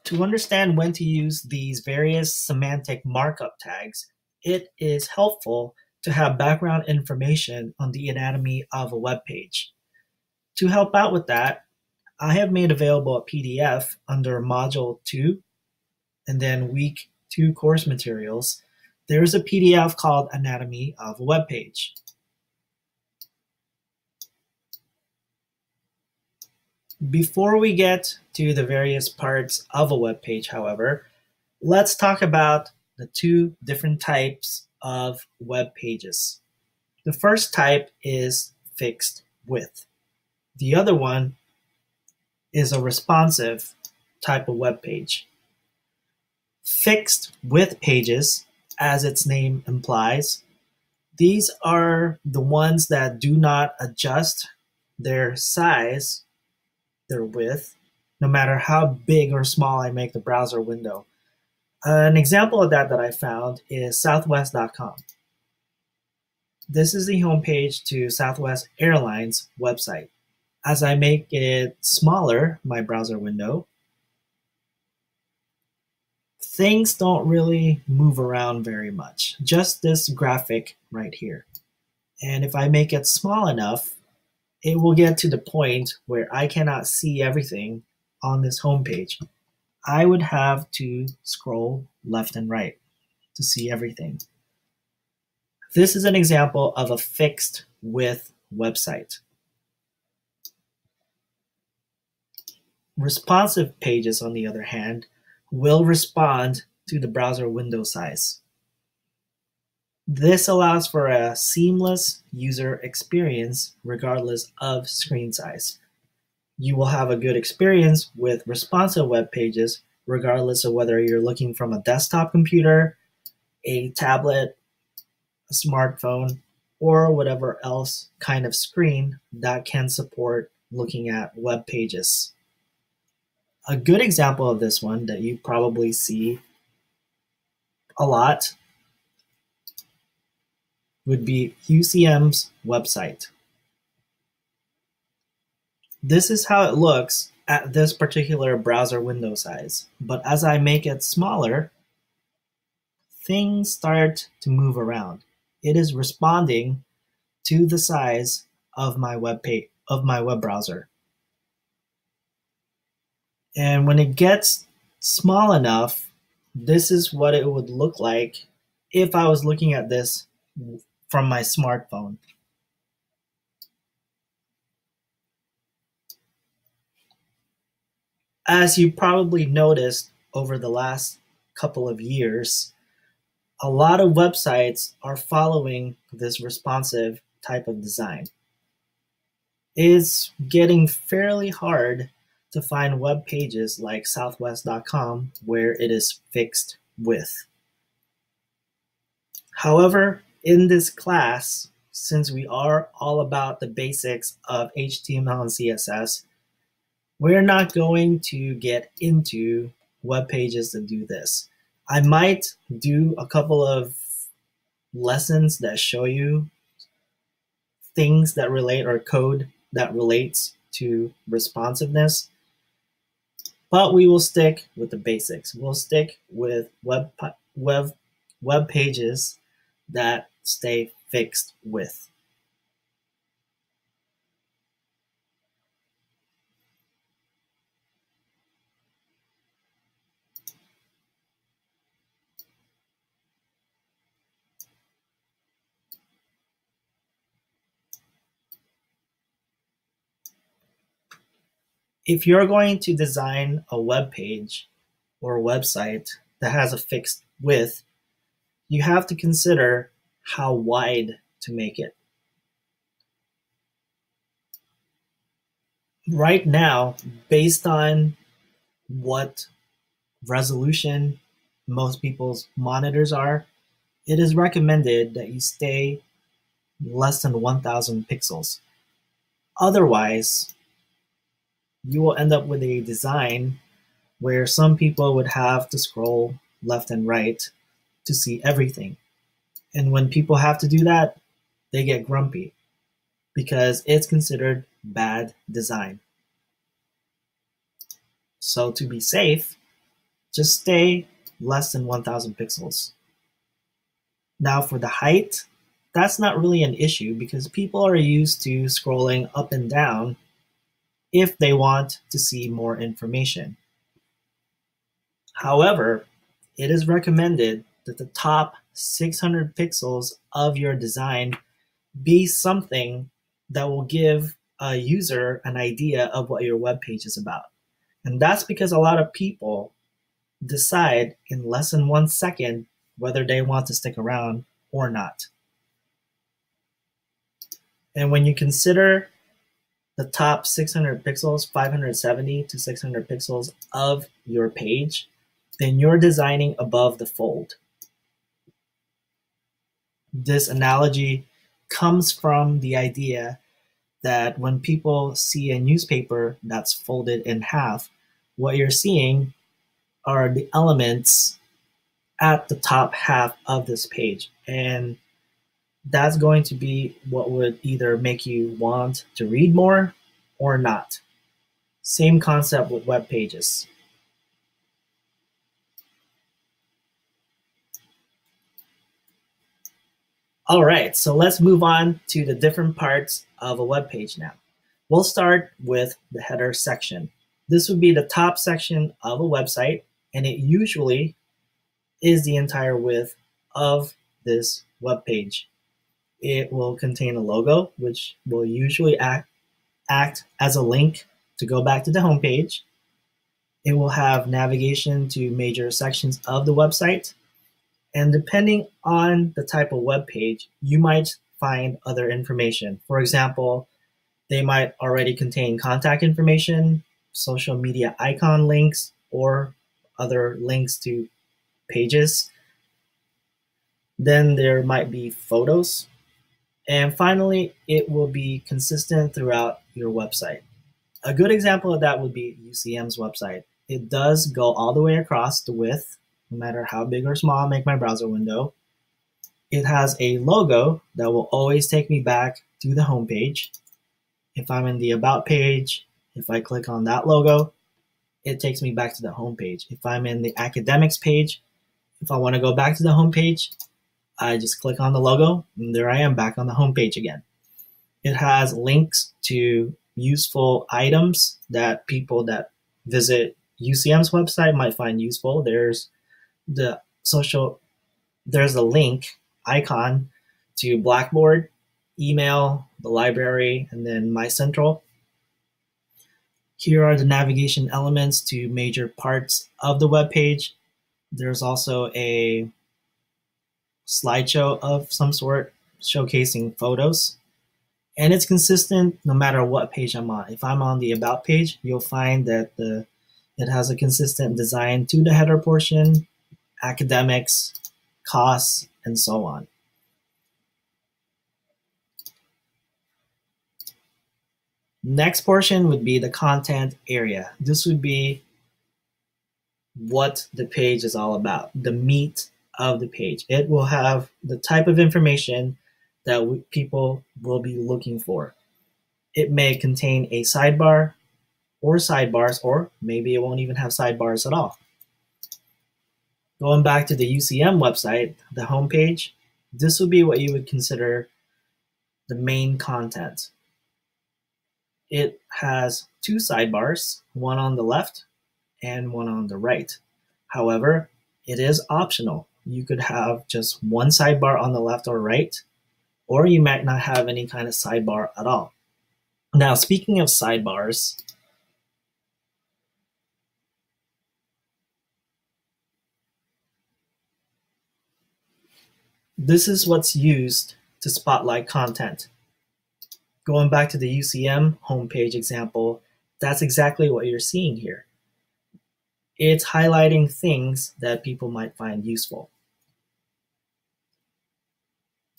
To understand when to use these various semantic markup tags, it is helpful to have background information on the anatomy of a web page. To help out with that, I have made available a PDF under Module 2 and then Week 2 course materials. There's a PDF called Anatomy of a Web Page. Before we get to the various parts of a web page, however, let's talk about the two different types of web pages. The first type is fixed width. The other one is a responsive type of web page. Fixed width pages, as its name implies, these are the ones that do not adjust their size, their width, no matter how big or small I make the browser window. An example of that I found is Southwest.com. This is the homepage to Southwest Airlines website. As I make it smaller, my browser window, things don't really move around very much. Just this graphic right here. And if I make it small enough, it will get to the point where I cannot see everything on this homepage. I would have to scroll left and right to see everything. This is an example of a fixed width website. Responsive pages, on the other hand, will respond to the browser window size. This allows for a seamless user experience regardless of screen size. You will have a good experience with responsive web pages regardless of whether you're looking from a desktop computer, a tablet, a smartphone, or whatever else kind of screen that can support looking at web pages. A good example of this one that you probably see a lot would be UCM's website. This is how it looks at this particular browser window size, but as I make it smaller, things start to move around. It is responding to the size of my web page, of my web browser. And when it gets small enough, this is what it would look like if I was looking at this from my smartphone. As you probably noticed over the last couple of years, a lot of websites are following this responsive type of design. It's getting fairly hard to find web pages like Southwest.com where it is fixed width. However, in this class, since we are all about the basics of HTML and CSS, we're not going to get into web pages that do this. I might do a couple of lessons that show you things that relate or code that relates to responsiveness, but we will stick with the basics. We'll stick with web pages that stay fixed width. If you're going to design a web page or a website that has a fixed width, you have to consider how wide to make it. Right now, based on what resolution most people's monitors are, it is recommended that you stay less than 1000 pixels. Otherwise, you will end up with a design where some people would have to scroll left and right to see everything. And when people have to do that, they get grumpy because it's considered bad design. So to be safe, Just stay less than 1000 pixels. Now for the height, that's not really an issue because people are used to scrolling up and down if they want to see more information. However, it is recommended that the top 600 pixels of your design be something that will give a user an idea of what your web page is about. And that's because a lot of people decide in less than 1 second whether they want to stick around or not. And when you consider the top 600 pixels, 570 to 600 pixels of your page, then you're designing above the fold. This analogy comes from the idea that when people see a newspaper that's folded in half, what you're seeing are the elements at the top half of this page. And that's going to be what would either make you want to read more or not. Same concept with web pages. All right, so let's move on to the different parts of a web page now. We'll start with the header section. This would be the top section of a website, and it usually is the entire width of this web page. It will contain a logo, which will usually act as a link to go back to the home page. It will have navigation to major sections of the website. And depending on the type of web page, you might find other information. For example, they might already contain contact information, social media icon links, or other links to pages. Then there might be photos. And finally, it will be consistent throughout your website. A good example of that would be UCM's website. It does go all the way across the width, no matter how big or small I make my browser window. It has a logo that will always take me back to the home page. If I'm in the About page, if I click on that logo, it takes me back to the home page. If I'm in the Academics page, if I want to go back to the home page, I just click on the logo, and there I am back on the home page again. It has links to useful items that people that visit UCM's website might find useful. There's the link icon to Blackboard, email, the library, and then My Central. Here are the navigation elements to major parts of the web page. There's also a slideshow of some sort showcasing photos. And it's consistent no matter what page I'm on. If I'm on the About page, you'll find that it has a consistent design to the header portion, academics, costs, and so on. Next portion would be the content area. This would be what the page is all about, the meat of the page. It will have the type of information that people will be looking for. It may contain a sidebar or sidebars, or maybe it won't even have sidebars at all. Going back to the UCM website, the homepage, this would be what you would consider the main content. It has two sidebars, one on the left and one on the right. However, it is optional. You could have just one sidebar on the left or right, or you might not have any kind of sidebar at all. Now, speaking of sidebars, this is what's used to spotlight content. Going back to the UCM homepage example, that's exactly what you're seeing here. It's highlighting things that people might find useful.